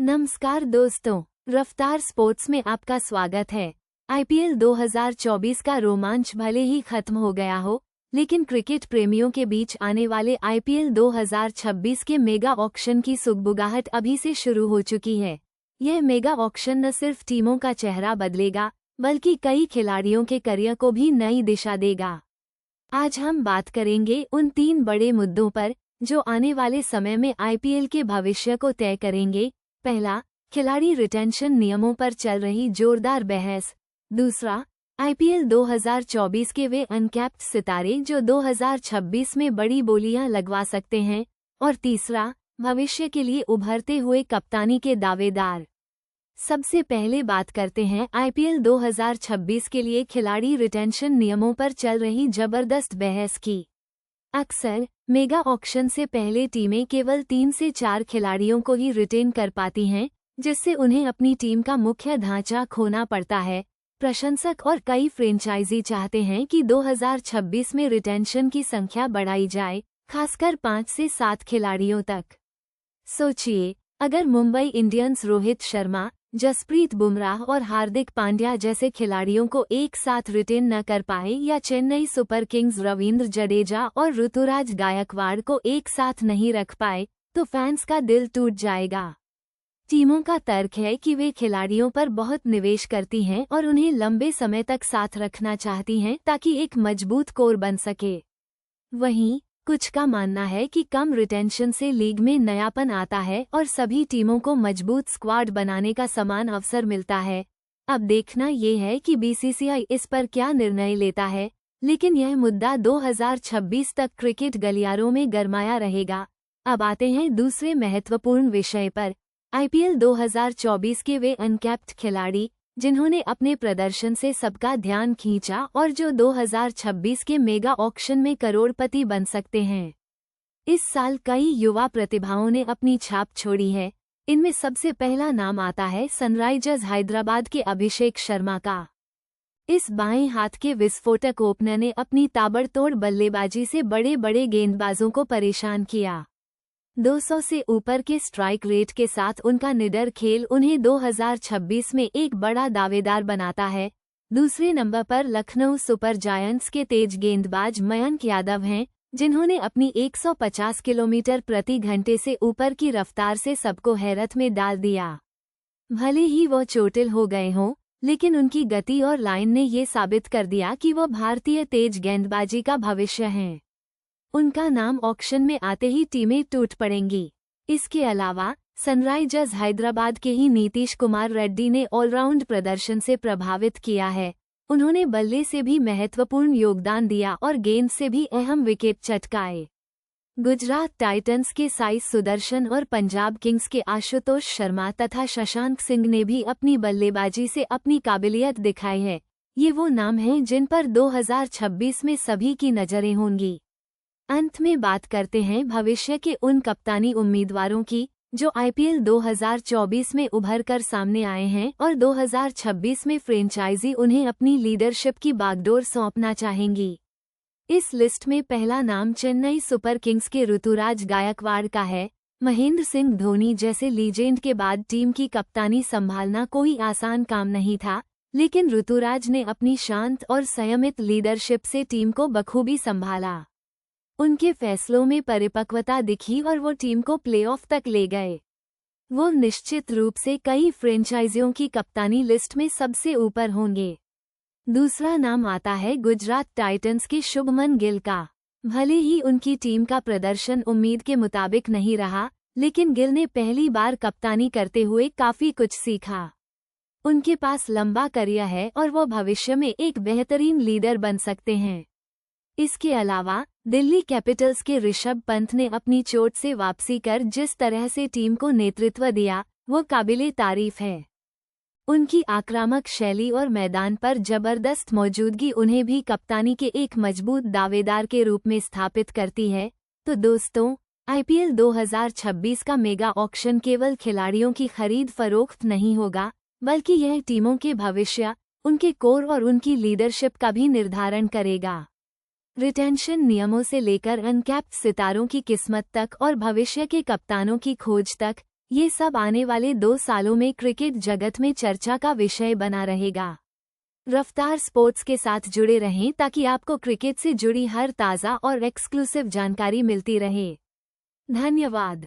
नमस्कार दोस्तों, रफ्तार स्पोर्ट्स में आपका स्वागत है। आईपीएल 2024 का रोमांच भले ही खत्म हो गया हो, लेकिन क्रिकेट प्रेमियों के बीच आने वाले आईपीएल 2026 के मेगा ऑक्शन की सुगबुगाहट अभी से शुरू हो चुकी है। यह मेगा ऑक्शन न सिर्फ टीमों का चेहरा बदलेगा, बल्कि कई खिलाड़ियों के करियर को भी नई दिशा देगा। आज हम बात करेंगे उन 3 बड़े मुद्दों पर जो आने वाले समय में आईपीएल के भविष्य को तय करेंगे। पहला, खिलाड़ी रिटेंशन नियमों पर चल रही जोरदार बहस। दूसरा, आईपीएल 2024 के वे अनकैप्ड सितारे जो 2026 में बड़ी बोलियां लगवा सकते हैं। और तीसरा, भविष्य के लिए उभरते हुए कप्तानी के दावेदार। सबसे पहले बात करते हैं आईपीएल 2026 के लिए खिलाड़ी रिटेंशन नियमों पर चल रही जबरदस्त बहस की। अक्सर मेगा ऑक्शन से पहले टीमें केवल 3 से 4 खिलाड़ियों को ही रिटेन कर पाती हैं, जिससे उन्हें अपनी टीम का मुख्य ढांचा खोना पड़ता है। प्रशंसक और कई फ्रेंचाइजी चाहते हैं कि 2026 में रिटेंशन की संख्या बढ़ाई जाए, खासकर 5 से 7 खिलाड़ियों तक। सोचिए, अगर मुंबई इंडियंस रोहित शर्मा, जसप्रीत बुमराह और हार्दिक पांड्या जैसे खिलाड़ियों को एक साथ रिटेन न कर पाए, या चेन्नई सुपर किंग्स रवींद्र जडेजा और ऋतुराज गायकवाड़ को एक साथ नहीं रख पाए, तो फैंस का दिल टूट जाएगा। टीमों का तर्क है कि वे खिलाड़ियों पर बहुत निवेश करती हैं और उन्हें लंबे समय तक साथ रखना चाहती हैं ताकि एक मजबूत कोर बन सके। वहीं कुछ का मानना है कि कम रिटेंशन से लीग में नयापन आता है और सभी टीमों को मजबूत स्क्वाड बनाने का समान अवसर मिलता है। अब देखना ये है कि बीसीसीआई इस पर क्या निर्णय लेता है, लेकिन यह मुद्दा 2026 तक क्रिकेट गलियारों में गरमाया रहेगा। अब आते हैं दूसरे महत्वपूर्ण विषय पर, आईपीएल 2024 के वे अनकैप्ड खिलाड़ी जिन्होंने अपने प्रदर्शन से सबका ध्यान खींचा और जो 2026 के मेगा ऑक्शन में करोड़पति बन सकते हैं। इस साल कई युवा प्रतिभाओं ने अपनी छाप छोड़ी है। इनमें सबसे पहला नाम आता है सनराइजर्स हैदराबाद के अभिषेक शर्मा का। इस बाएं हाथ के विस्फोटक ओपनर ने अपनी ताबड़तोड़ बल्लेबाजी से बड़े बड़े गेंदबाजों को परेशान किया। 200 से ऊपर के स्ट्राइक रेट के साथ उनका निडर खेल उन्हें 2026 में एक बड़ा दावेदार बनाता है। दूसरे नंबर पर लखनऊ सुपर जायंट्स के तेज गेंदबाज मयंक यादव हैं, जिन्होंने अपनी 150 किलोमीटर प्रति घंटे से ऊपर की रफ्तार से सबको हैरत में डाल दिया। भले ही वो चोटिल हो गए हों, लेकिन उनकी गति और लाइन ने ये साबित कर दिया कि वो भारतीय तेज गेंदबाजी का भविष्य हैं। उनका नाम ऑक्शन में आते ही टीमें टूट पड़ेंगी। इसके अलावा सनराइजर्स हैदराबाद के ही नीतीश कुमार रेड्डी ने ऑलराउंड प्रदर्शन से प्रभावित किया है। उन्होंने बल्ले से भी महत्वपूर्ण योगदान दिया और गेंद से भी अहम विकेट चटकाए। गुजरात टाइटंस के साई सुदर्शन और पंजाब किंग्स के आशुतोष शर्मा तथा शशांक सिंह ने भी अपनी बल्लेबाजी से अपनी काबिलियत दिखाई है। ये वो नाम हैं जिन पर 2026 में सभी की नजरें होंगी। अंत में बात करते हैं भविष्य के उन कप्तानी उम्मीदवारों की जो आईपीएल 2024 में उभर कर सामने आए हैं और 2026 में फ्रेंचाइजी उन्हें अपनी लीडरशिप की बागडोर सौंपना चाहेंगी। इस लिस्ट में पहला नाम चेन्नई सुपर किंग्स के ऋतुराज गायकवाड़ का है। महेंद्र सिंह धोनी जैसे लीजेंड के बाद टीम की कप्तानी संभालना कोई आसान काम नहीं था, लेकिन ऋतुराज ने अपनी शांत और संयमित लीडरशिप से टीम को बखूबी संभाला। उनके फैसलों में परिपक्वता दिखी और वो टीम को प्लेऑफ तक ले गए। वो निश्चित रूप से कई फ्रेंचाइजियों की कप्तानी लिस्ट में सबसे ऊपर होंगे। दूसरा नाम आता है गुजरात टाइटंस के शुभमन गिल का। भले ही उनकी टीम का प्रदर्शन उम्मीद के मुताबिक नहीं रहा, लेकिन गिल ने पहली बार कप्तानी करते हुए काफी कुछ सीखा। उनके पास लंबा करियर है और वो भविष्य में एक बेहतरीन लीडर बन सकते हैं। इसके अलावा दिल्ली कैपिटल्स के ऋषभ पंत ने अपनी चोट से वापसी कर जिस तरह से टीम को नेतृत्व दिया, वो काबिले तारीफ है। उनकी आक्रामक शैली और मैदान पर जबरदस्त मौजूदगी उन्हें भी कप्तानी के एक मजबूत दावेदार के रूप में स्थापित करती है। तो दोस्तों, आईपीएल 2026 का मेगा ऑक्शन केवल खिलाड़ियों की खरीद फरोख्त नहीं होगा, बल्कि यह टीमों के भविष्य, उनके कोर और उनकी लीडरशिप का भी निर्धारण करेगा। रिटेंशन नियमों से लेकर अनकैप्ड सितारों की किस्मत तक और भविष्य के कप्तानों की खोज तक, ये सब आने वाले 2 सालों में क्रिकेट जगत में चर्चा का विषय बना रहेगा। रफ्तार स्पोर्ट्स के साथ जुड़े रहें ताकि आपको क्रिकेट से जुड़ी हर ताज़ा और एक्सक्लूसिव जानकारी मिलती रहे। धन्यवाद।